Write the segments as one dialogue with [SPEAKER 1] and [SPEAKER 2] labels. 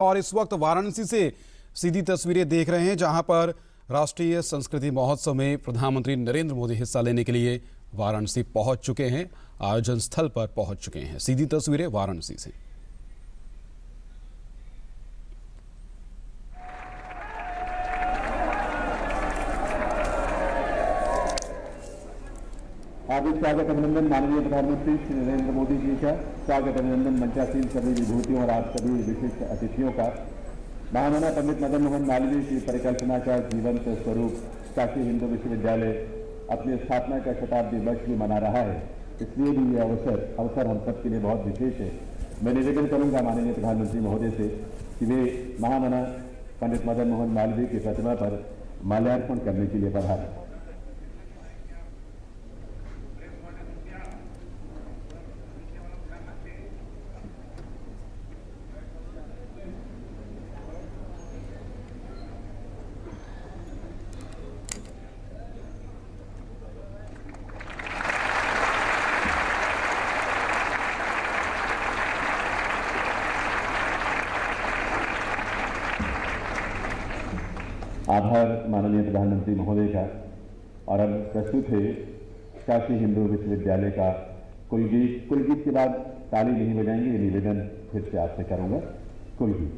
[SPEAKER 1] और इस वक्त वाराणसी से सीधी तस्वीरें देख रहे हैं जहां पर राष्ट्रीय संस्कृति महोत्सव में प्रधानमंत्री नरेंद्र मोदी हिस्सा लेने के लिए वाराणसी पहुंच चुके हैं, आयोजन स्थल पर पहुंच चुके हैं। सीधी तस्वीरें वाराणसी से।
[SPEAKER 2] हार्दिक स्वागत अभिनंदन माननीय प्रधानमंत्री श्री नरेंद्र मोदी जी का। स्वागत अभिनंदन मंचासीन सभी विभूतियों और आप सभी विशिष्ट अतिथियों का। महामना पंडित मदन मोहन मालवीय की परिकल्पना का जीवंत स्वरूप काशी हिंदू विश्वविद्यालय अपनी स्थापना का शताब्दी वर्ष भी मना रहा है, इसलिए भी यह अवसर हम सबके लिए बहुत विशेष है। मैं निवेदन करूंगा माननीय प्रधानमंत्री महोदय से कि वे महामना पंडित मदन मोहन मालवीय की प्रतिमा पर माल्यार्पण करने के लिए पधारें। आभार माननीय प्रधानमंत्री महोदय का। और अब प्रस्तुत है काशी हिंदू विश्वविद्यालय का कुलगीत। कुलगीत के बाद ताली नहीं बजाएंगे, ये निवेदन फिर से आपसे करूंगा। कुलगीत।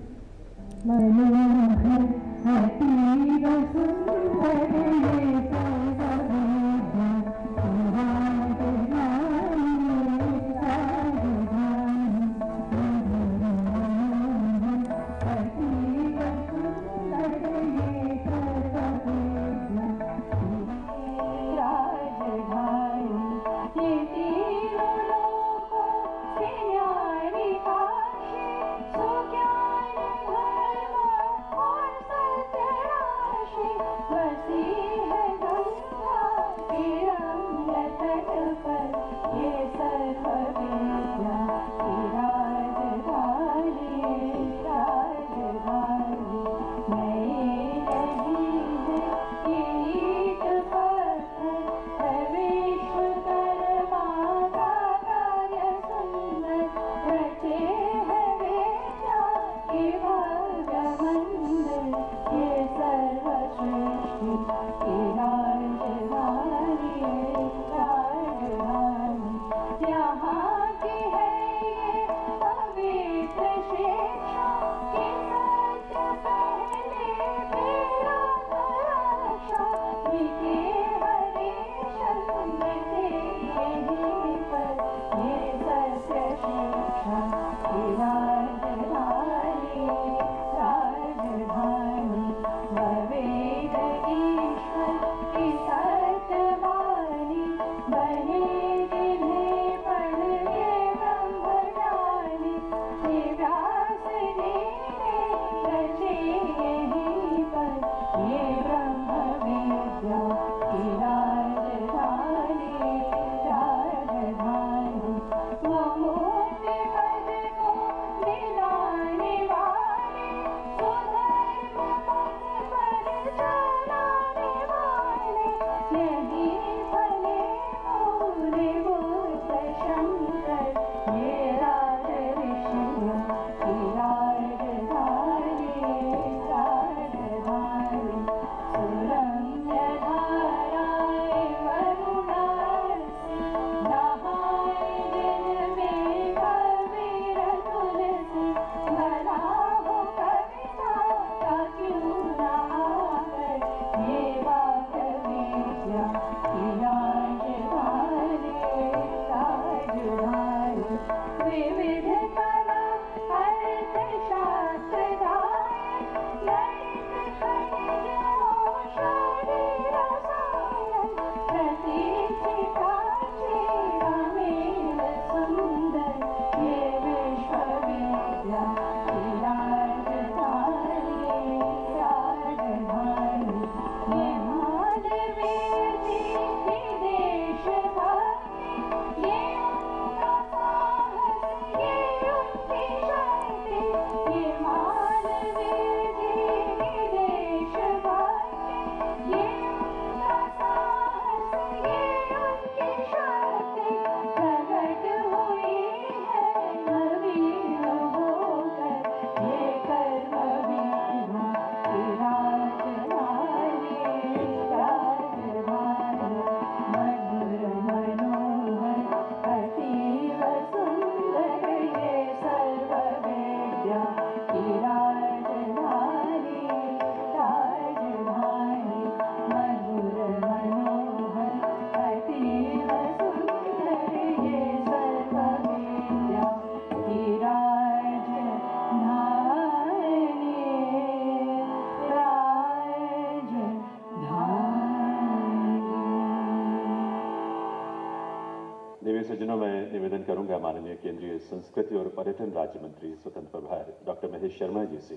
[SPEAKER 3] करूंगा माननीय केंद्रीय संस्कृति और पर्यटन राज्य मंत्री स्वतंत्र प्रभार डॉक्टर महेश शर्मा जी से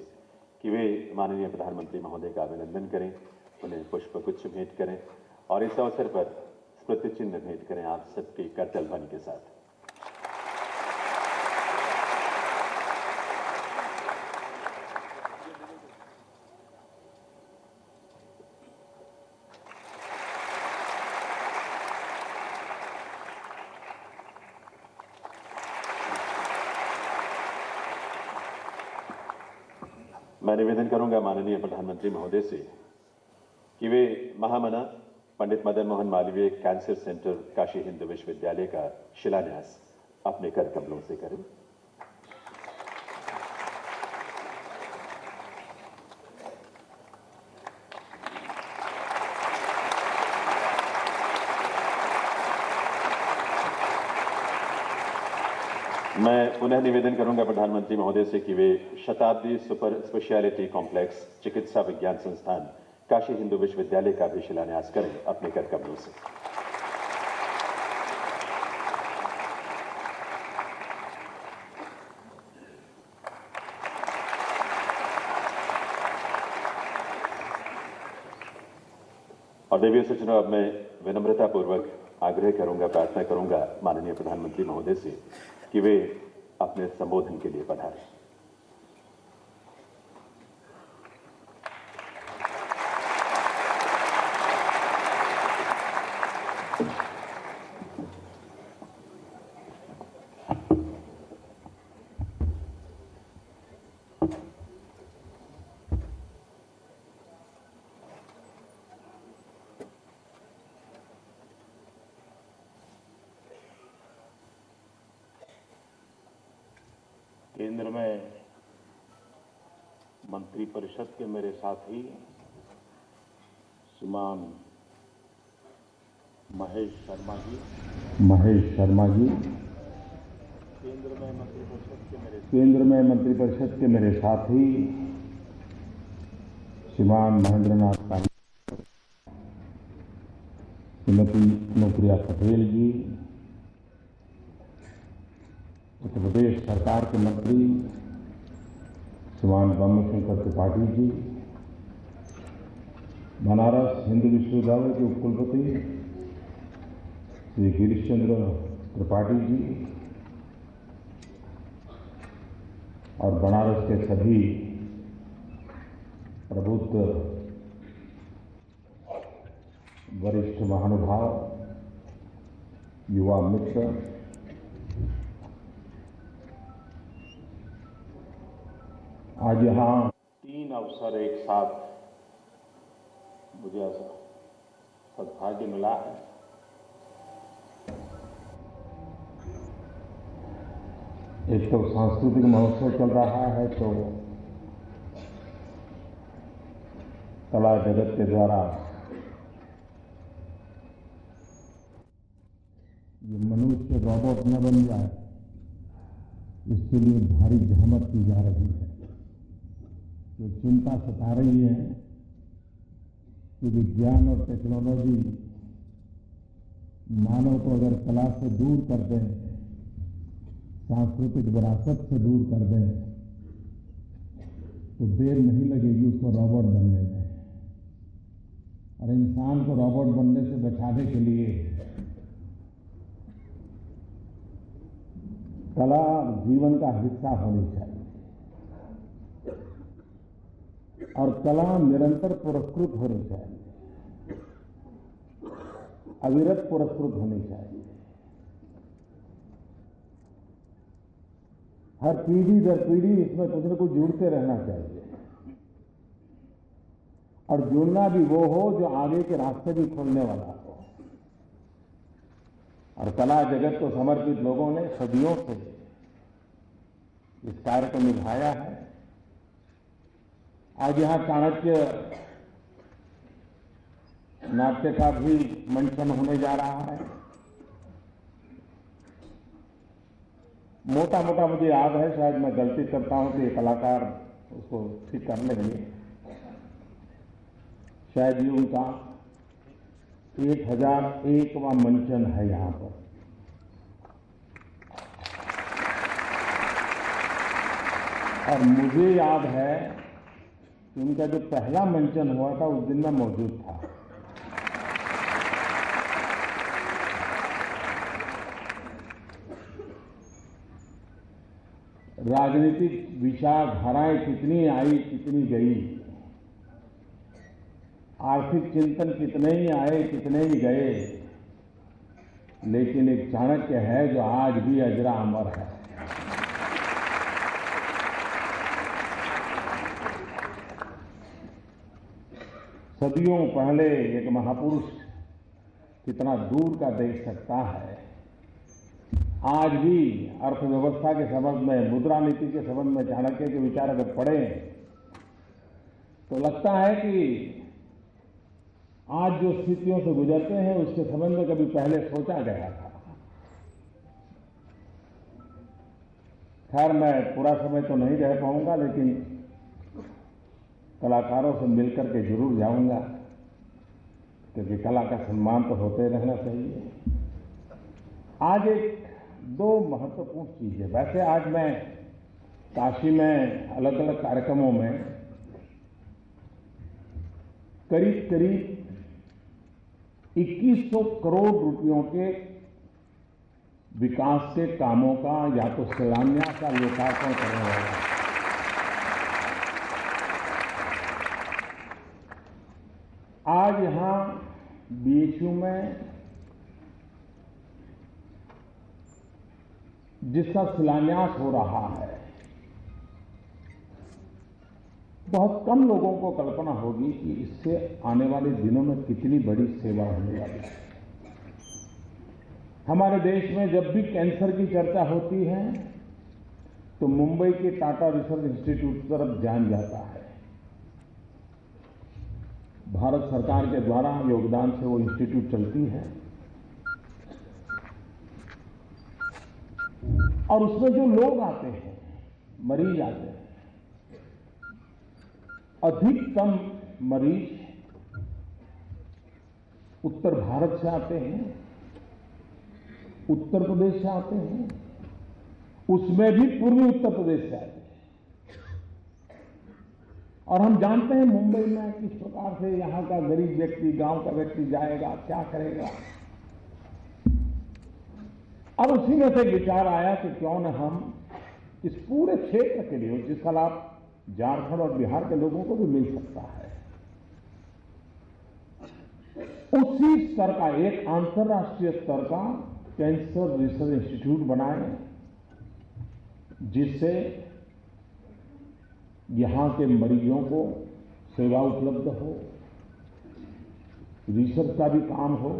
[SPEAKER 3] कि वे माननीय प्रधानमंत्री महोदय का अभिनंदन करें, उन्हें पुष्पगुच्छ भेंट करें और इस अवसर पर स्मृति चिन्ह भेंट करें आप सबके करतल ध्वनि के साथ। मैं निवेदन करूंगा माननीय प्रधानमंत्री महोदय से कि वे महामना पंडित मदन मोहन मालवीय कैंसर सेंटर काशी हिंदू विश्वविद्यालय का शिलान्यास अपने कर कमलों से करें। मैं पुनः निवेदन करूंगा प्रधानमंत्री महोदय से कि वे शताब्दी सुपर स्पेशलिटी कॉम्प्लेक्स चिकित्सा विज्ञान संस्थान काशी हिंदू विश्वविद्यालय का भी शिलान्यास करें अपने कर कमलों से। और देवीय सज्जनों, अब मैं विनम्रतापूर्वक आग्रह करूंगा, प्रार्थना करूंगा माननीय प्रधानमंत्री महोदय से कि वे अपने संबोधन के लिए पधारें।
[SPEAKER 4] केंद्र में मंत्रिपरिषद के मेरे साथी श्रीमान महेश शर्मा जी, केंद्र में मंत्रिपरिषद के मेरे साथी श्रीमान महेंद्रनाथ पांडे, श्रीमती अनुप्रिया पटेल जी, उत्तर प्रदेश सरकार के मंत्री श्रीमान ब्रह्मशंकर त्रिपाठी जी, बनारस हिंदू विश्वविद्यालय के उपकुलपति श्री गिरीश चंद्र त्रिपाठी जी और बनारस के सभी प्रबुद्ध वरिष्ठ महानुभाव, युवा मित्र, आज यहाँ 3 अवसर एक साथ मुझे सद्भाग्य मिला है। एक तो सांस्कृतिक महोत्सव चल रहा है, तो कला जगत के द्वारा ये मनुष्य रोबोट न बन जाए, इसके लिए भारी जहमत की जा रही है। जो चिंता सता रही है कि विज्ञान और टेक्नोलॉजी मानव को अगर कला से दूर कर दें, सांस्कृतिक विरासत से दूर कर दें, तो देर नहीं लगेगी उसको रोबोट बनने में। और इंसान को रोबोट बनने से बचाने के लिए कला जीवन का हिस्सा होनी चाहिए और कला निरंतर पुरस्कृत होनी चाहिए, अविरत पुरस्कृत होनी चाहिए। हर पीढ़ी दर पीढ़ी इसमें कुछ न कुछ जुड़ते रहना चाहिए और जुड़ना भी वो हो जो आगे के रास्ते भी खोलने वाला हो। और कला जगत को समर्पित लोगों ने सदियों से इस कार्य को निभाया है। आज यहाँ चाणक्य नाट्य का भी मंचन होने जा रहा है। मोटा मोटा मुझे याद है, शायद मैं गलती करता हूं तो ये कलाकार उसको ठीक कर लेंगे। शायद ये उनका 1001वां मंचन है यहाँ पर। और मुझे याद है कि उनका जो पहला मंचन हुआ था उस दिन मैं मौजूद था। राजनीतिक विचारधाराएं कितनी आई कितनी गई, आर्थिक चिंतन कितने ही आए कितने ही गए, लेकिन एक चाणक्य है जो आज भी अजरा अमर है। सदियों पहले एक महापुरुष कितना दूर का देख सकता है। आज भी अर्थव्यवस्था के संबंध में, मुद्रा नीति के संबंध में चाणक्य के विचार अगर पढ़ें तो लगता है कि आज जो स्थितियों से गुजरते हैं उसके संबंध में कभी पहले सोचा गया था। खैर, मैं पूरा समय तो नहीं रह पाऊंगा, लेकिन कलाकारों से मिलकर के जरूर जाऊंगा, क्योंकि कला का सम्मान तो होते रहना चाहिए। आज एक दो महत्वपूर्ण चीजें, वैसे आज मैं काशी में अलग अलग कार्यक्रमों में करीब करीब 2100 करोड़ रुपयों के विकास के कामों का या तो शिलान्यास का लोकार्पण करने वाला है। आज यहां बीएचयू में जिसका शिलान्यास हो रहा है, बहुत कम लोगों को कल्पना होगी कि इससे आने वाले दिनों में कितनी बड़ी सेवा होने वाली है। हमारे देश में जब भी कैंसर की चर्चा होती है तो मुंबई के टाटा रिसर्च इंस्टीट्यूट की तरफ ध्यान जाता है। भारत सरकार के द्वारा योगदान से वो इंस्टीट्यूट चलती है और उसमें जो लोग आते हैं, मरीज आते हैं, अधिकतम मरीज उत्तर भारत से आते हैं, उत्तर प्रदेश से आते हैं, उसमें भी पूर्वी उत्तर प्रदेश से आते हैं। और हम जानते हैं मुंबई में किस प्रकार से यहां का गरीब व्यक्ति, गांव का व्यक्ति जाएगा, क्या करेगा। अब उसी में से विचार आया कि क्यों न हम इस पूरे क्षेत्र के लिए, जिसका लाभ झारखंड और बिहार के लोगों को भी मिल सकता है, उसी स्तर का एक अंतर्राष्ट्रीय स्तर का कैंसर रिसर्च इंस्टीट्यूट बनाए, जिससे यहां के मरीजों को सेवा उपलब्ध हो, रिसर्च का भी काम हो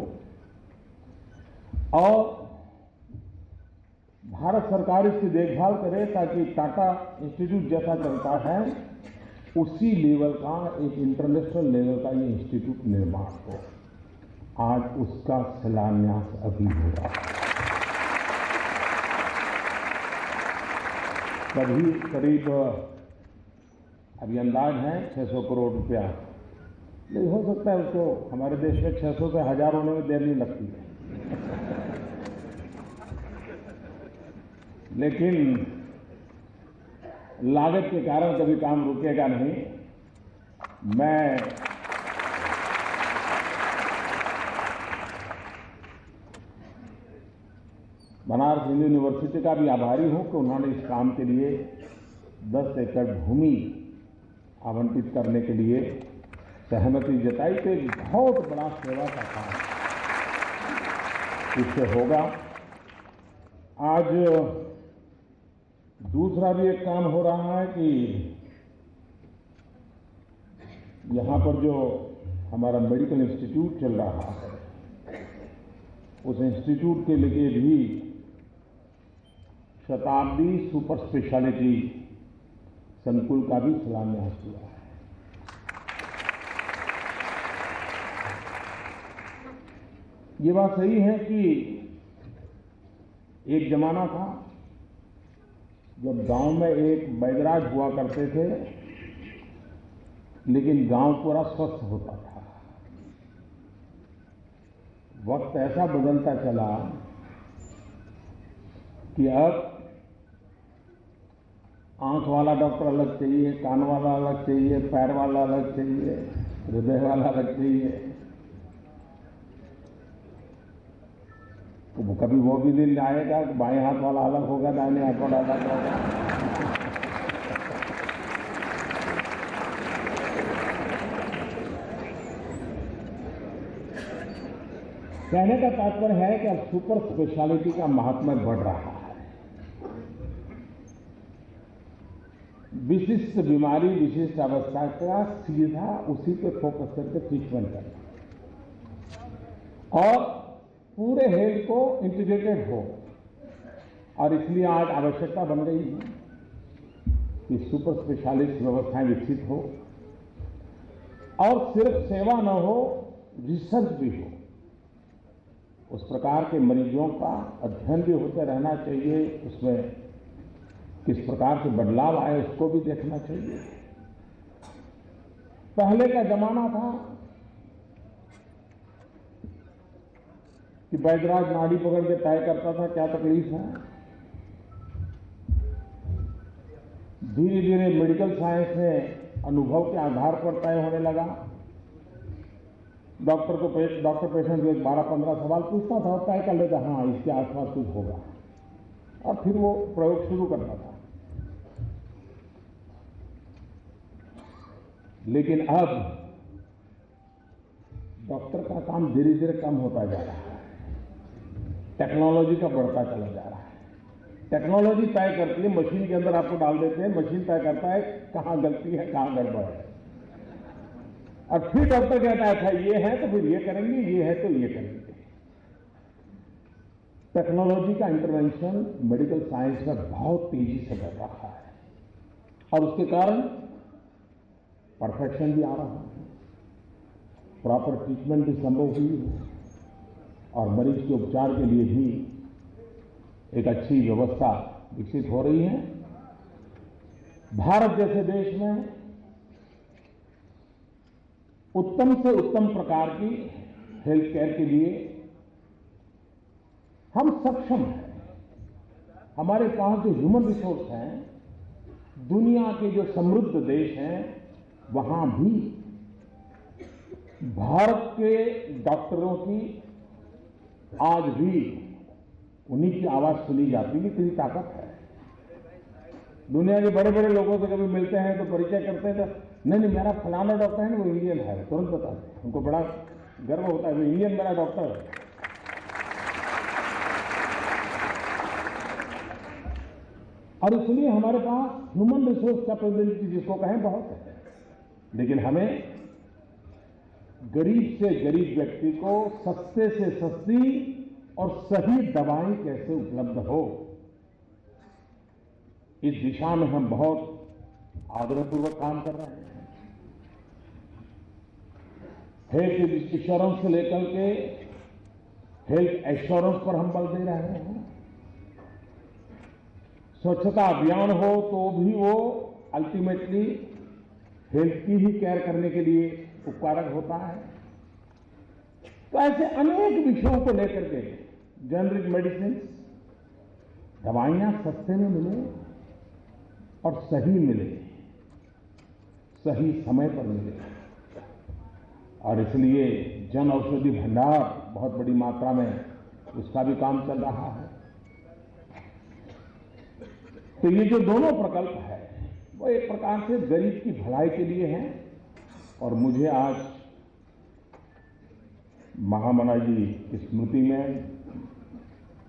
[SPEAKER 4] और भारत सरकार इसकी देखभाल करे, ताकि टाटा इंस्टीट्यूट जैसा चलता है उसी लेवल का, एक इंटरनेशनल लेवल का ये इंस्टीट्यूट निर्माण हो। आज उसका शिलान्यास अभी हो रहा है। कभी करीब अभी अंदाज है 600 करोड़ रुपया, नहीं हो सकता है उसको हमारे देश में 600 से 1000 होने में देर नहीं लगती है, लेकिन लागत के कारण कभी काम रुकेगा नहीं। मैं बनारस हिंदू यूनिवर्सिटी का भी आभारी हूं कि उन्होंने इस काम के लिए 10 एकड़ भूमि आवंटित करने के लिए सहमति जताई। तो एक बहुत बड़ा सेवा का काम इससे होगा। आज दूसरा भी एक काम हो रहा है कि यहां पर जो हमारा मेडिकल इंस्टीट्यूट चल रहा है, उस इंस्टीट्यूट के लिए भी शताब्दी सुपर स्पेशलिटी संकुल का भी शिलान्यास किया है। ये बात सही है कि एक जमाना था जब गांव में एक वैदराज हुआ करते थे, लेकिन गांव पूरा स्वस्थ होता था। वक्त ऐसा बदलता चला कि अब आंख वाला डॉक्टर अलग चाहिए, कान वाला अलग चाहिए, पैर वाला अलग चाहिए, हृदय वाला अलग चाहिए। तो कभी वो भी दिन आएगा कि बाएं हाथ वाला अलग होगा, दाहिने हाथ वाला अलग होगा। कहने का तात्पर्य है कि अब सुपर स्पेशलिटी का महात्म्य बढ़ रहा है। विशिष्ट बीमारी, विशिष्ट अवस्था का सीधा उसी पे फोकस करके ट्रीटमेंट करना और पूरे हेल्थ को इंटीग्रेटेड हो। और इसलिए आज आवश्यकता बन गई है कि सुपर स्पेशलिस्ट व्यवस्थाएं विकसित हो और सिर्फ सेवा न हो, रिसर्च भी हो। उस प्रकार के मरीजों का अध्ययन भी होते रहना चाहिए, उसमें किस प्रकार से बदलाव आए उसको भी देखना चाहिए। पहले का जमाना था कि वैद्यराज नाड़ी पकड़ के तय करता था क्या तकलीफ है। धीरे धीरे मेडिकल साइंस में अनुभव के आधार पर तय होने लगा। डॉक्टर पेशेंट को 12-15 सवाल पूछता था और तय कर लेता, हाँ इसके आसपास कुछ होगा, और फिर वो प्रयोग शुरू करता था। लेकिन अब डॉक्टर का काम धीरे धीरे कम होता जा रहा है, टेक्नोलॉजी का बढ़ता चला जा रहा है। टेक्नोलॉजी तय करती है, मशीन के अंदर आपको डाल देते हैं, मशीन तय करता है कहाँ गलती है, कहाँ गड़बड़ है, और फिर डॉक्टर कहता है अच्छा ये है तो फिर ये करेंगे, ये है तो ये करेंगे। टेक्नोलॉजी का इंटरवेंशन मेडिकल साइंस में बहुत तेजी से बढ़ रहा है और उसके कारण परफेक्शन भी आ रहा है, प्रॉपर ट्रीटमेंट भी संभव हुई है और मरीज के उपचार के लिए भी एक अच्छी व्यवस्था विकसित हो रही है। भारत जैसे देश में उत्तम से उत्तम प्रकार की हेल्थ केयर के लिए हम सक्षम हैं। हमारे पास जो ह्यूमन रिसोर्स हैं, दुनिया के जो समृद्ध देश हैं, वहां भी भारत के डॉक्टरों की आज भी उन्हीं की आवाज सुनी जाती है। कितनी ताकत है। दुनिया के बड़े बड़े लोगों से कभी मिलते हैं तो परिचय करते हैं तो नहीं मेरा फलाना डॉक्टर है ना, वो इंडियन है, तुरंत बताते हैं। उनको बड़ा गर्व होता है, वो इंडियन मेरा डॉक्टर है। और इसलिए हमारे पास ह्यूमन रिसोर्स कैपेबिलिटी जिसको कहें बहुत है, लेकिन हमें गरीब से गरीब व्यक्ति को सस्ते से सस्ती और सही दवाएं कैसे उपलब्ध हो, इस दिशा में हम बहुत आग्रहपूर्वक काम कर रहे हैं। हेल्थ इंश्योरेंस से लेकर के हेल्थ एश्योरेंस पर हम बल दे रहे हैं। स्वच्छता अभियान हो तो भी वो अल्टीमेटली हेल्थ की ही केयर करने के लिए उपकारक होता है। तो ऐसे अनेक विषयों को लेकर के जेनरिक मेडिसिन, दवाइयां सस्ते में मिले और सही मिले, सही समय पर मिले, और इसलिए जन औषधि भंडार बहुत बड़ी मात्रा में उसका भी काम चल रहा है। तो ये जो दोनों प्रकल्प है वो एक प्रकार से गरीब की भलाई के लिए है। और मुझे आज महामना जी की स्मृति में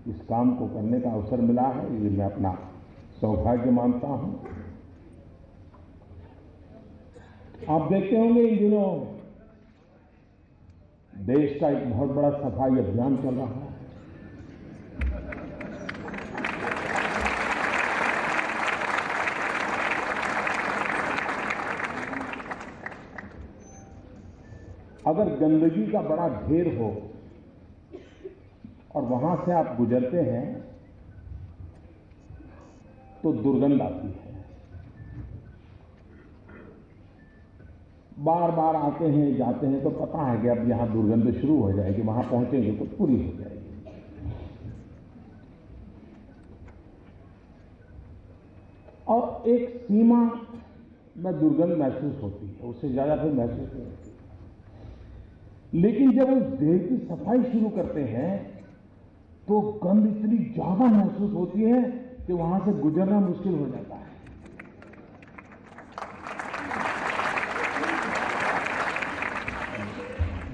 [SPEAKER 4] इस काम को करने का अवसर मिला है, ये मैं अपना सौभाग्य मानता हूं। आप देखते होंगे इन दिनों देश का एक बहुत बड़ा सफाई अभियान चल रहा है। अगर गंदगी का बड़ा ढेर हो और वहां से आप गुजरते हैं तो दुर्गंध आती है। बार बार आते हैं जाते हैं तो पता है कि अब यहां दुर्गंध शुरू हो जाएगी, वहां पहुंचेंगे तो पूरी हो जाएगी। और एक सीमा में दुर्गंध महसूस होती है, उससे ज्यादा फिर महसूस नहीं होती। लेकिन जब उस देह की सफाई शुरू करते हैं तो गंध इतनी ज्यादा महसूस होती है कि वहां से गुजरना मुश्किल हो जाता है।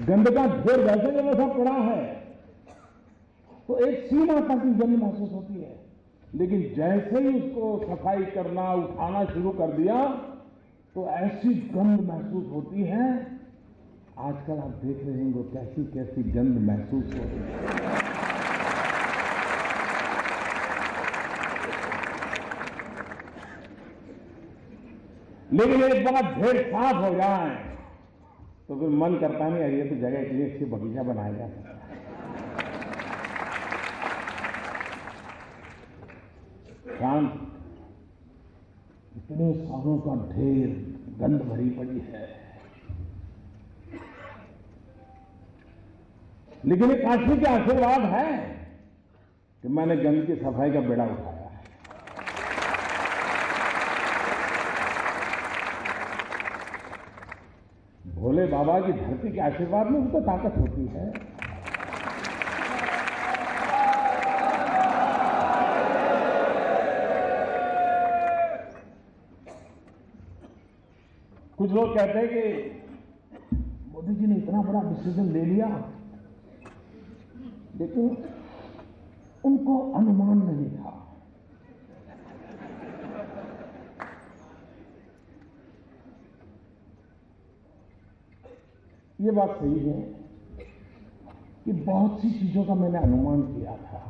[SPEAKER 4] गंध का ढेर वैसे का वैसा पड़ा है तो एक सीमा तक गंध महसूस होती है, लेकिन जैसे ही उसको सफाई करना, उठाना शुरू कर दिया तो ऐसी गंध महसूस होती है। आजकल आप देख रहे होंगे कैसी कैसी गंध महसूस हो रही है। लेकिन एक बार ढेर साफ हो जाए तो फिर मन करता नहीं, अरे ये तो जगह के लिए अच्छी बगीचा बनाया जा सकता है। शांत इतने सालों का ढेर गंध भरी पड़ी है, लेकिन एक काशी के आशीर्वाद है कि मैंने गंध की सफाई का बेड़ा उठाया। भोले बाबा की धरती के आशीर्वाद में उनको ताकत होती है। कुछ लोग कहते हैं कि मोदी जी ने इतना बड़ा डिसीजन ले लिया, लेकिन उनको अनुमान नहीं था। ये बात सही है कि बहुत सी चीजों का मैंने अनुमान किया था,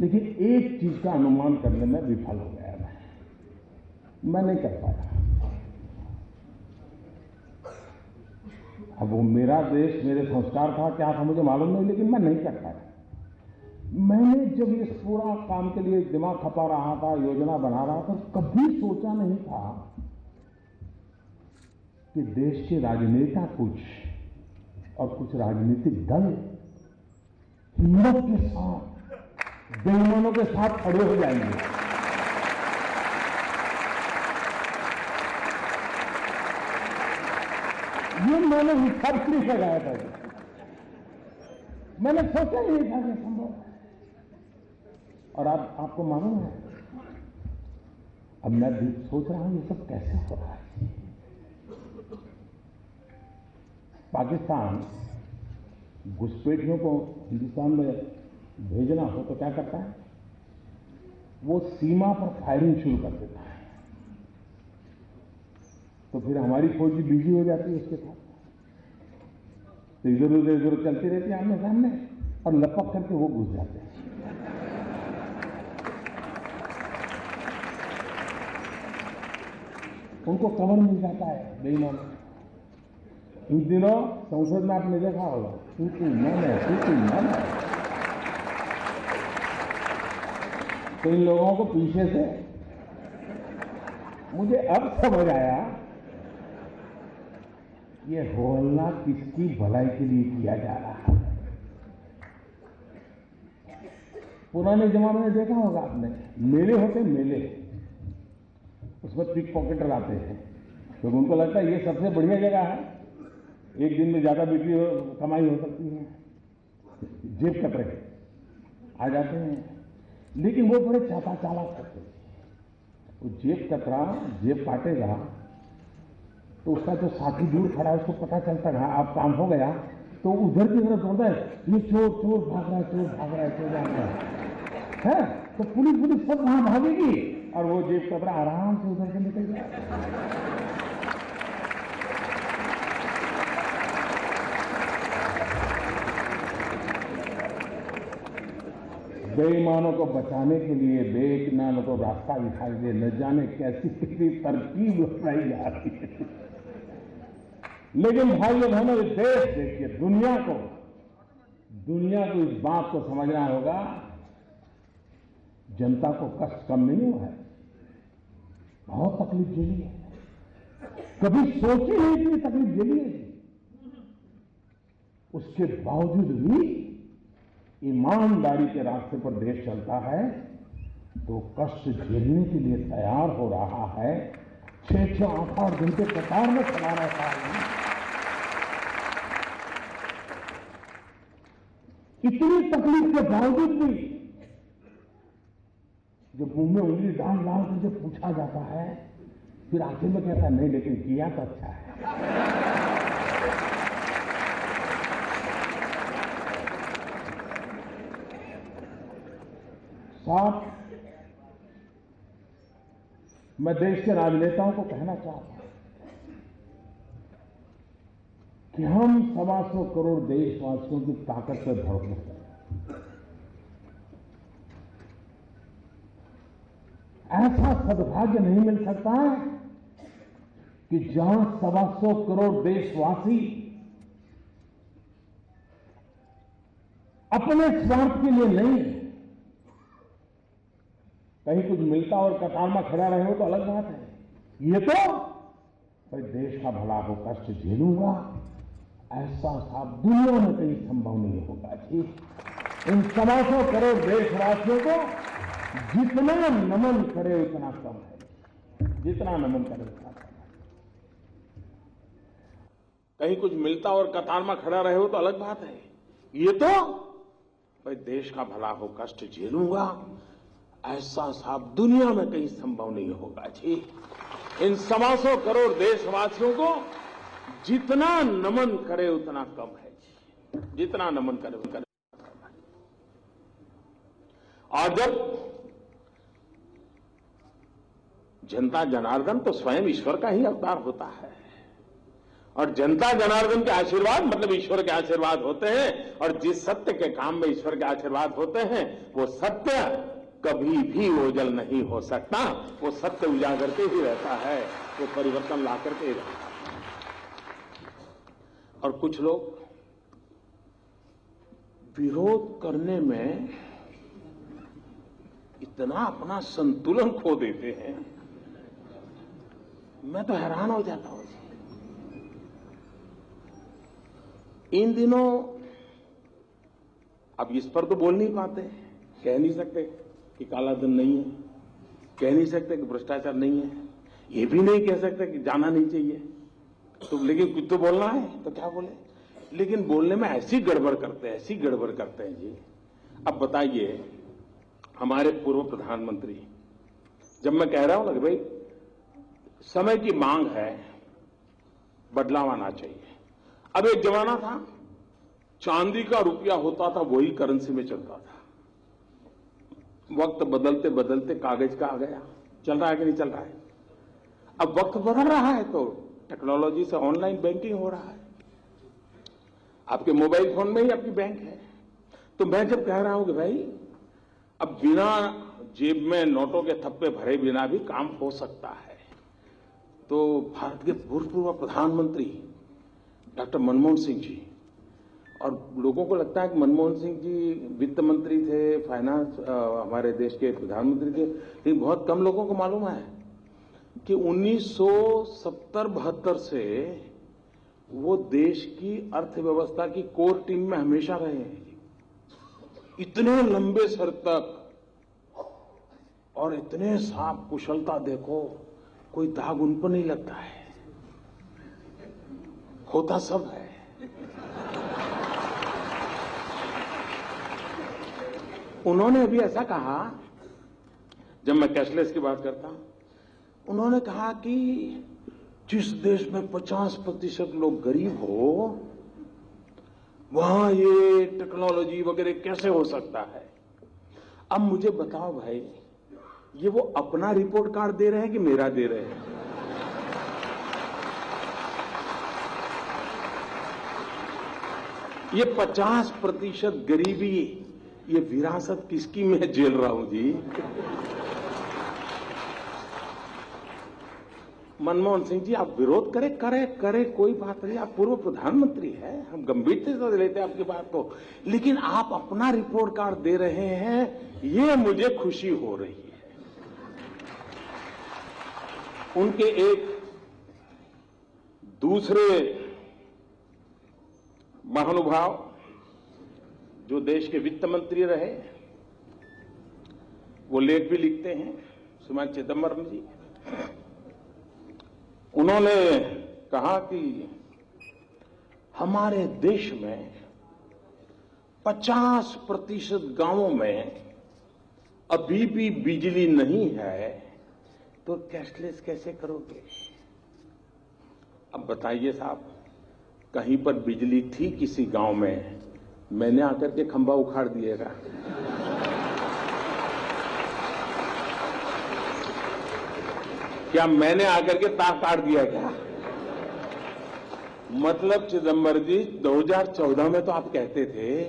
[SPEAKER 4] लेकिन एक चीज का अनुमान करने में विफल हो गया मैं नहीं कर पाया। अब वो मेरा देश, मेरे संस्कार था क्या था मुझे मालूम नहीं, लेकिन मैं नहीं कर पाया। मैंने जब इस पूरा काम के लिए दिमाग खपा रहा था, योजना बना रहा था, कभी सोचा नहीं था कि देश के राजनेता कुछ और कुछ राजनीतिक दल हिम्मत के साथ बेईमानों के साथ खड़े हो जाएंगे। ये मैंने हिसाब नहीं लगाया था, मैंने सोचा ही नहीं था कि संभव है। और आपको मालूम है, अब मैं भी सोच रहा हूं ये सब कैसे हो रहा है। पाकिस्तान घुसपैठियों को हिंदुस्तान में भेजना हो तो क्या करता है, वो सीमा पर फायरिंग शुरू कर देता है, तो फिर हमारी फौज भी बिजी हो जाती है उसके साथ, तो इधर उधर चलती रहती है आमने सामने और लपक करके वो घुस जाते हैं। उनको कवर मिल जाता है बेईमानों। इन दिनों संसद में आपने देखा होगा, तू मैंने तो इन लोगों को पीछे से, मुझे अब समझ आया ये होहल्ला किसकी भलाई के लिए किया जा रहा है। पुराने जमाने में देखा होगा आपने, मेले होते मेले, उसमें पिक पॉकेटर आते हैं, तो उनको लगता है ये सबसे बढ़िया जगह है, एक दिन में ज्यादा बिक्री कमाई हो सकती है, जेब कतरे आ जाते हैं। लेकिन वो बड़े चापा चालाक करते हैं। वो जेब कतरा जेब काटेगा तो उसका जो साथी दूर खड़ा है उसको पता चलता है अब काम हो गया, तो उधर की तरफ दौड़ता है, ये चोर चोर भाग रहा है, चोर भाग रहा है, चोर भाग रहा है, तो पुलिस सब वहां भागेगी और वो जेब कतरा आराम से उधर से निकल जाएगा। बेईमानों को बचाने के लिए बेईमानों को रास्ता दिखाई दे, न जाने कैसी किसी तरकीब अपनाई जा रही है। लेकिन भाइयों बहनों, देश देखिए, दुनिया को इस बात को समझना होगा, जनता को कष्ट कम नहीं हुआ है, बहुत तकलीफ झेली है, कभी सोची नहीं कि तकलीफ झेली है। उसके बावजूद भी ईमानदारी के रास्ते पर देश चलता है तो कष्ट झेलने के लिए तैयार हो रहा है, 6-6 8-8 घंटे कतार में खड़ा रहता है। इतनी तकलीफ के बावजूद भी जब मुंह में उंगली डाल डाल कर जब पूछा जाता है, फिर आखिर में कहता है नहीं, लेकिन किया तो अच्छा है। साथ मैं देश के राजनेताओं को कहना चाहता हूं कि हम 125 करोड़ देशवासियों की ताकत पर भरोसा करें। ऐसा सद्भाग्य नहीं मिल सकता कि जहां 125 करोड़ देशवासी अपने स्वार्थ के लिए नहीं, कहीं कुछ मिलता और कतार में खड़ा रहे हो तो अलग बात है। ये तो भाई देश का भला हो, कष्ट झेलूंगा, ऐसा साफ दुनिया में कहीं संभव नहीं होगा जी। इन 125 करोड़ देशवासियों को जितना नमन करे उतना कम है, जितना नमन करे उतना कम है। कहीं कुछ मिलता और कतार में खड़ा रहे हो तो अलग बात है। ये तो भाई देश का भला हो, कष्ट झेलूंगा, ऐसा साफ दुनिया में कहीं संभव नहीं होगा जी। इन 125 करोड़ देशवासियों को जितना नमन करे उतना कम है जी, जितना नमन करे उतना कम है। और जब जनता जनार्दन तो स्वयं ईश्वर का ही अवतार होता है, और जनता जनार्दन के आशीर्वाद मतलब ईश्वर के आशीर्वाद होते हैं, और जिस सत्य के काम में ईश्वर के आशीर्वाद होते हैं वो सत्य कभी भी ओझल नहीं हो सकता। वो सत्य उजागर के ही रहता है, वो परिवर्तन ला करके ही रहता है। और कुछ लोग विरोध करने में इतना अपना संतुलन खो देते हैं, मैं तो हैरान हो जाता हूं। इन दिनों अब इस पर तो बोल नहीं पाते, कह नहीं सकते कि काला धन नहीं है, कह नहीं सकते कि भ्रष्टाचार नहीं है, ये भी नहीं कह सकते कि जाना नहीं चाहिए, तो लेकिन कुछ तो बोलना है, तो क्या बोले। लेकिन बोलने में ऐसी गड़बड़ करते हैं, ऐसी गड़बड़ करते हैं जी। अब बताइए, हमारे पूर्व प्रधानमंत्री, जब मैं कह रहा हूं ना कि भाई समय की मांग है, बदलाव आना चाहिए। अब एक जमाना था चांदी का रुपया होता था, वही करेंसी में चलता था। वक्त बदलते बदलते कागज का आ गया, चल रहा है कि नहीं चल रहा है। अब वक्त बदल रहा है तो टेक्नोलॉजी से ऑनलाइन बैंकिंग हो रहा है, आपके मोबाइल फोन में ही आपकी बैंक है। तो मैं जब कह रहा हूं कि भाई अब बिना जेब में नोटों के थप्पे भरे बिना भी काम हो सकता है, तो भारत के भूतपूर्व प्रधानमंत्री डॉक्टर मनमोहन सिंह जी, और लोगों को लगता है कि मनमोहन सिंह जी वित्त मंत्री थे, फाइनेंस हमारे देश के प्रधानमंत्री थे, लेकिन बहुत कम लोगों को मालूम है कि 1970-72 से वो देश की अर्थव्यवस्था की कोर टीम में हमेशा रहे हैं। इतने लंबे सर तक और इतने साफ कुशलता, देखो कोई दाग उन पर नहीं लगता है, होता सब है। उन्होंने अभी ऐसा कहा, जब मैं कैशलेस की बात करता हूं, उन्होंने कहा कि जिस देश में 50% लोग गरीब हो, वहां ये टेक्नोलॉजी वगैरह कैसे हो सकता है। अब मुझे बताओ भाई, ये वो अपना रिपोर्ट कार्ड दे रहे हैं कि मेरा दे रहे हैं? ये 50% गरीबी, ये विरासत किसकी मैं झेल रहा हूं जी। मनमोहन सिंह जी, आप विरोध करे कोई बात नहीं, आप पूर्व प्रधानमंत्री हैं, हम गंभीरता से लेते हैं आपकी बात को, लेकिन आप अपना रिपोर्ट कार्ड दे रहे हैं, ये मुझे खुशी हो रही है। उनके एक दूसरे महानुभाव जो देश के वित्त मंत्री रहे,
[SPEAKER 5] वो लेख भी लिखते हैं श्रीमान चिदम्बरम जी। उन्होंने कहा कि हमारे देश में 50% गांवों में अभी भी बिजली नहीं है, तो कैशलेस कैसे करोगे? अब बताइए साहब, कहीं पर बिजली थी किसी गांव में, मैंने आकर के खंभा उखाड़ दिएगा। क्या मैंने आकर के तार काट दिया क्या? मतलब चिदम्बरम जी 2014 में तो आप कहते थे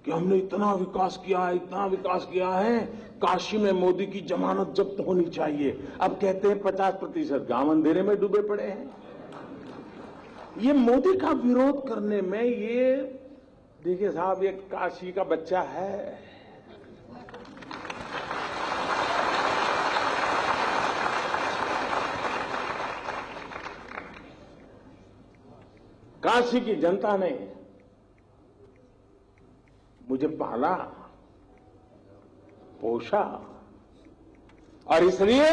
[SPEAKER 5] कि हमने इतना विकास किया है, काशी में मोदी की जमानत जब्त होनी चाहिए। अब कहते हैं 50% गांव अंधेरे में डूबे पड़े हैं। ये मोदी का विरोध करने में, ये देखिए साहब, ये काशी का बच्चा है। काशी की जनता ने मुझे पाला, पोषा, और इसलिए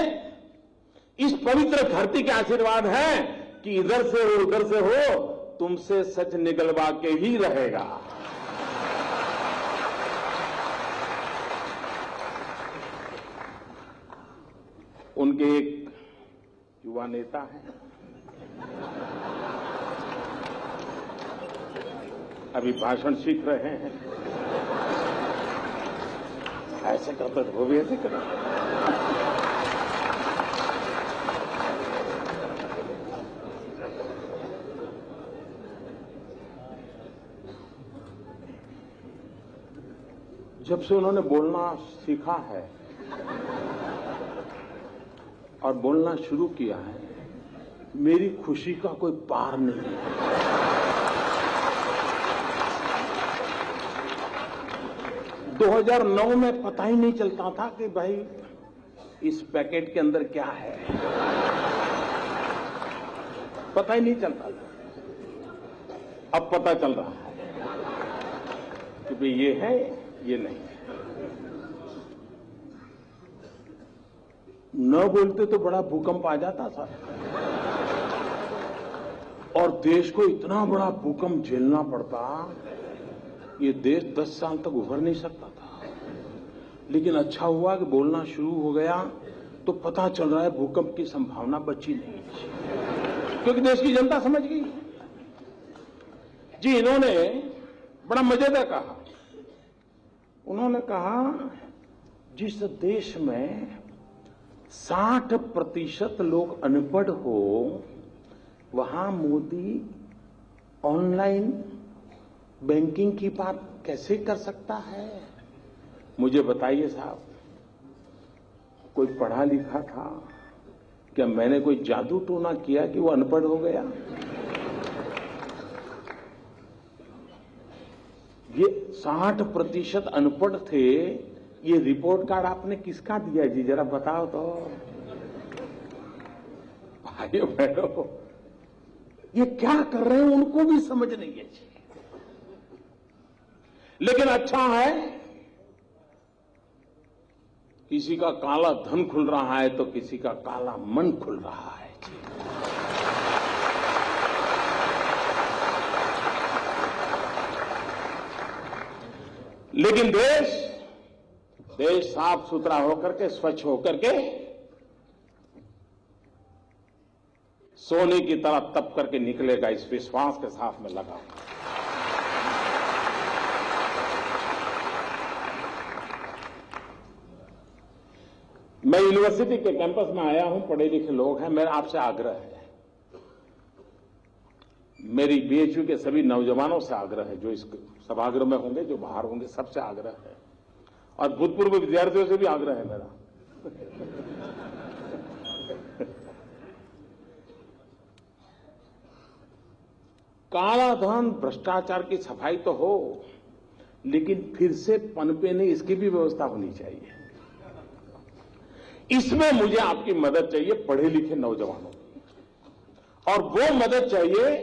[SPEAKER 5] इस पवित्र धरती के आशीर्वाद है कि इधर से हो उधर से हो, तुमसे सच निकलवा के ही रहेगा। उनके एक युवा नेता हैं, अभी भाषण सीख रहे हैं। ऐसे करते वो भी ऐसे करते। जब से उन्होंने बोलना सीखा है और बोलना शुरू किया है, मेरी खुशी का कोई पार नहीं है। 2009 में पता ही नहीं चलता था कि भाई इस पैकेट के अंदर क्या है, पता ही नहीं चलता था। अब पता चल रहा है कि भाई ये है, ये नहीं है। न बोलते तो बड़ा भूकंप आ जाता था, और देश को इतना बड़ा भूकंप झेलना पड़ता, ये देश 10 साल तक उभर नहीं सकता था। लेकिन अच्छा हुआ कि बोलना शुरू हो गया तो पता चल रहा है भूकंप की संभावना बची नहीं, क्योंकि देश की जनता समझ गई। जी, इन्होंने बड़ा मजेदार कहा। उन्होंने कहा, जिस देश में 60% लोग अनपढ़ हो, वहां मोदी ऑनलाइन बैंकिंग की बात कैसे कर सकता है? मुझे बताइए साहब, कोई पढ़ा लिखा था क्या? मैंने कोई जादू टोना किया कि वो अनपढ़ हो गया? ये 60% अनपढ़ थे। ये रिपोर्ट कार्ड आपने किसका दिया जी, जरा बताओ तो। भाइयों बहनों, ये क्या कर रहे हैं उनको भी समझ नहीं है जी। लेकिन अच्छा है, किसी का काला धन खुल रहा है तो किसी का काला मन खुल रहा है। लेकिन देश साफ सुथरा होकर के, स्वच्छ होकर के, सोने की तरह तप करके निकलेगा, इस विश्वास के साथ में लगा। मैं यूनिवर्सिटी के कैंपस में आया हूं, पढ़े लिखे लोग हैं, मेरा आपसे आग्रह है, मेरी बीएचयू के सभी नौजवानों से आग्रह है, जो इस सभागृह में होंगे, जो बाहर होंगे, सबसे आग्रह है, और भूतपूर्व विद्यार्थियों से भी आग्रह है मेरा। काला धन, भ्रष्टाचार की सफाई तो हो, लेकिन फिर से पनपे नहीं, इसकी भी व्यवस्था होनी चाहिए। इसमें मुझे आपकी मदद चाहिए, पढ़े लिखे नौजवानों की, और वो मदद चाहिए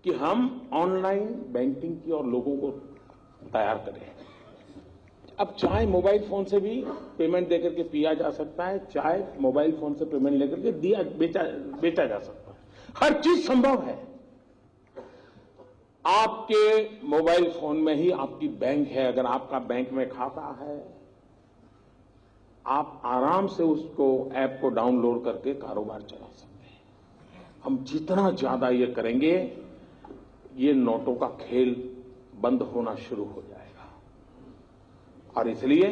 [SPEAKER 5] कि हम ऑनलाइन बैंकिंग की और लोगों को तैयार करें। अब चाय मोबाइल फोन से भी पेमेंट देकर के पिया जा सकता है, चाय मोबाइल फोन से पेमेंट लेकर के बेचा जा सकता है। हर चीज संभव है। आपके मोबाइल फोन में ही आपकी बैंक है। अगर आपका बैंक में खाता है, आप आराम से उसको ऐप को डाउनलोड करके कारोबार चला सकते हैं। हम जितना ज्यादा ये करेंगे, ये नोटों का खेल बंद होना शुरू हो जाएगा। और इसलिए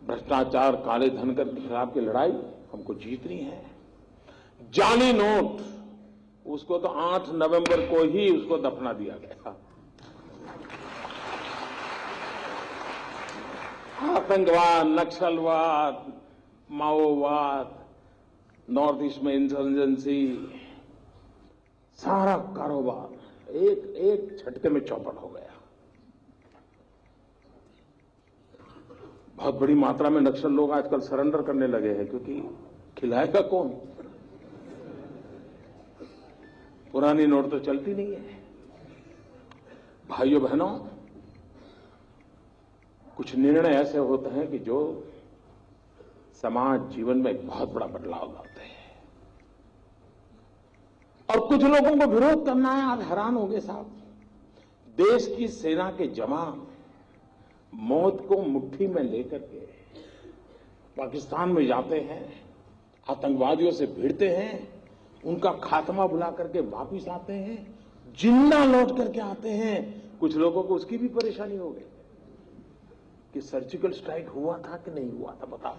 [SPEAKER 5] भ्रष्टाचार, काले धन के खिलाफ की लड़ाई हमको जीतनी है। जाली नोट, उसको तो 8 नवंबर को ही उसको दफना दिया गया। आतंकवाद, नक्सलवाद, माओवाद, नॉर्थ ईस्ट में इंसर्जेंसी, सारा कारोबार एक झटके में चौपट हो गया। बहुत बड़ी मात्रा में नक्सल लोग आजकल सरेंडर करने लगे हैं, क्योंकि खिलाएगा कौन? पुरानी नोट तो चलती नहीं है। भाइयों बहनों, कुछ निर्णय ऐसे होते हैं कि जो समाज जीवन में एक बहुत बड़ा बदलाव लाते हैं। और कुछ लोगों को विरोध करना है। आप हैरान होंगे साहब, देश की सेना के जवान मौत को मुट्ठी में लेकर के पाकिस्तान में जाते हैं, आतंकवादियों से भिड़ते हैं, उनका खात्मा बुला करके वापिस आते हैं, जिंदा लौट करके आते हैं। कुछ लोगों को उसकी भी परेशानी हो गई कि सर्जिकल स्ट्राइक हुआ था कि नहीं हुआ था, बताओ।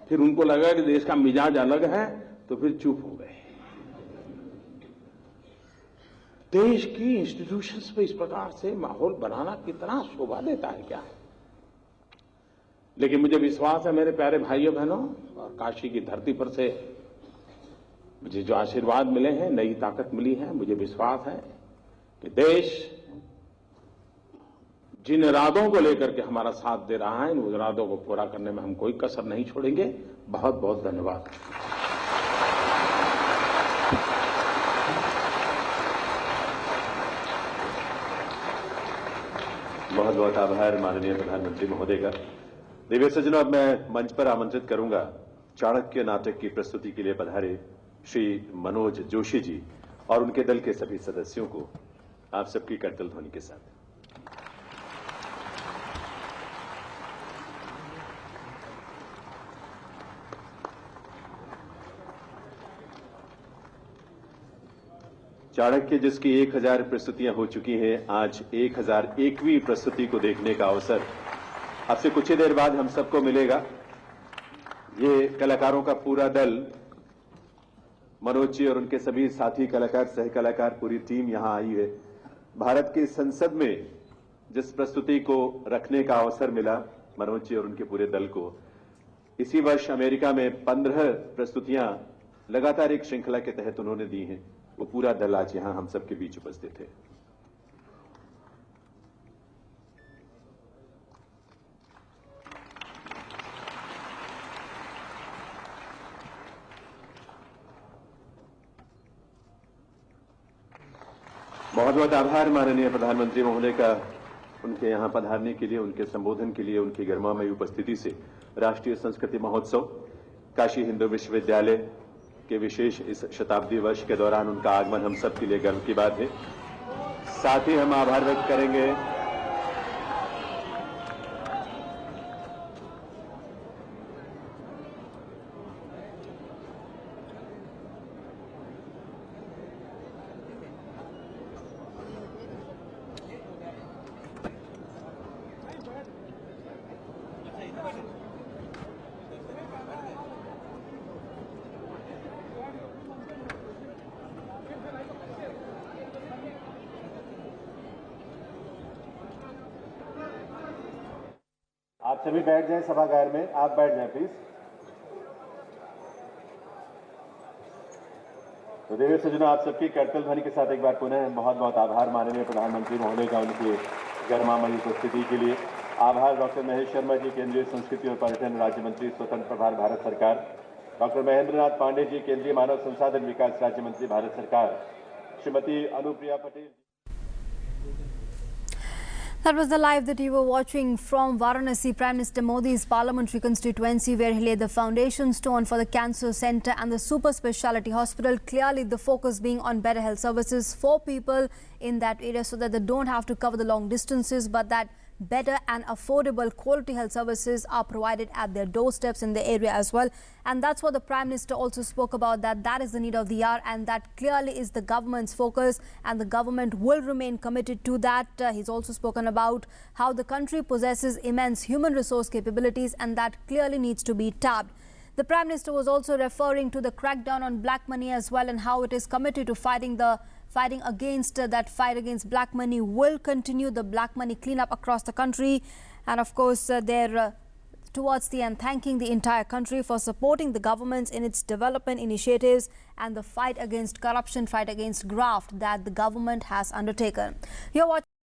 [SPEAKER 5] फिर उनको लगा कि देश का मिजाज अलग है, तो फिर चुप हो गए। देश की इंस्टीट्यूशंस पे इस प्रकार से माहौल बनाना कितना शोभा देता है क्या है। लेकिन मुझे विश्वास है मेरे प्यारे भाइयों बहनों, और काशी की धरती पर से मुझे जो आशीर्वाद मिले हैं, नई ताकत मिली है, मुझे विश्वास है कि देश जिन इरादों को लेकर के हमारा साथ दे रहा है, इन इरादों को पूरा करने में हम कोई कसर नहीं छोड़ेंगे। बहुत बहुत धन्यवाद।
[SPEAKER 3] बहुत बहुत आभार माननीय प्रधानमंत्री महोदय का। दिव्य सज्जनों, अब मैं मंच पर आमंत्रित करूंगा चाणक्य नाटक की प्रस्तुति के लिए पधारे श्री मनोज जोशी जी और उनके दल के सभी सदस्यों को, आप सबकी करतल ध्वनि के साथ। चाणक्य जिसकी 1000 प्रस्तुतियां हो चुकी हैं, आज 1001वीं प्रस्तुति को देखने का अवसर अब से कुछ ही देर बाद हम सबको मिलेगा। ये कलाकारों का पूरा दल, मनोज जी और उनके सभी साथी कलाकार, सह कलाकार, पूरी टीम यहां आई है। भारत की संसद में जिस प्रस्तुति को रखने का अवसर मिला मनोज जी और उनके पूरे दल को, इसी वर्ष अमेरिका में 15 प्रस्तुतियां लगातार एक श्रृंखला के तहत उन्होंने दी हैं। वो पूरा दल आज यहां हम सबके बीच उपस्थित है। बहुत बहुत आभार माननीय प्रधानमंत्री महोदय का, उनके यहां पधारने के लिए, उनके संबोधन के लिए, उनकी गरिमामयी उपस्थिति से। राष्ट्रीय संस्कृति महोत्सव काशी हिंदू विश्वविद्यालय के विशेष इस शताब्दी वर्ष के दौरान उनका आगमन हम सब के लिए गर्व की बात है। साथ ही हम आभार व्यक्त करेंगे आप सभी बैठ जाएं सभागार में, आप बैठ जाएं प्लीज। तो देवी सज्जनों, आप सबकी करतल ध्वनि के साथ एक बार पुनः बहुत बहुत आभार माननीय प्रधानमंत्री महोदय का, उनके गरिमामयी उपस्थिति के लिए। आभार डॉक्टर महेश शर्मा जी, केंद्रीय संस्कृति और पर्यटन राज्य मंत्री, स्वतंत्र प्रभार भारत सरकार। डॉक्टर महेंद्र नाथ पांडे जी, केंद्रीय मानव संसाधन विकास राज्य मंत्री भारत सरकार। Shrimati Anupriya Patel.
[SPEAKER 6] That was the live that you were watching from Varanasi, Prime Minister Modi's parliamentary constituency, where he laid the foundation stone for the cancer centre and the super speciality hospital. Clearly, the focus being on better health services for people in that area so that they don't have to cover the long distances, but that better and affordable quality health services are provided at their doorsteps in the area as well. And that's what the Prime Minister also spoke about, that is the need of the hour, and that clearly is the government's focus, and the government will remain committed to that. He's also spoken about how the country possesses immense human resource capabilities, and that clearly needs to be tapped. The Prime Minister was also referring to the crackdown on black money as well, and how it is committed to fighting against that fight against black money will continue, the black money cleanup across the country. And of course, they're towards the end thanking the entire country for supporting the government in its development initiatives and the fight against corruption, fight against graft that the government has undertaken. You're watching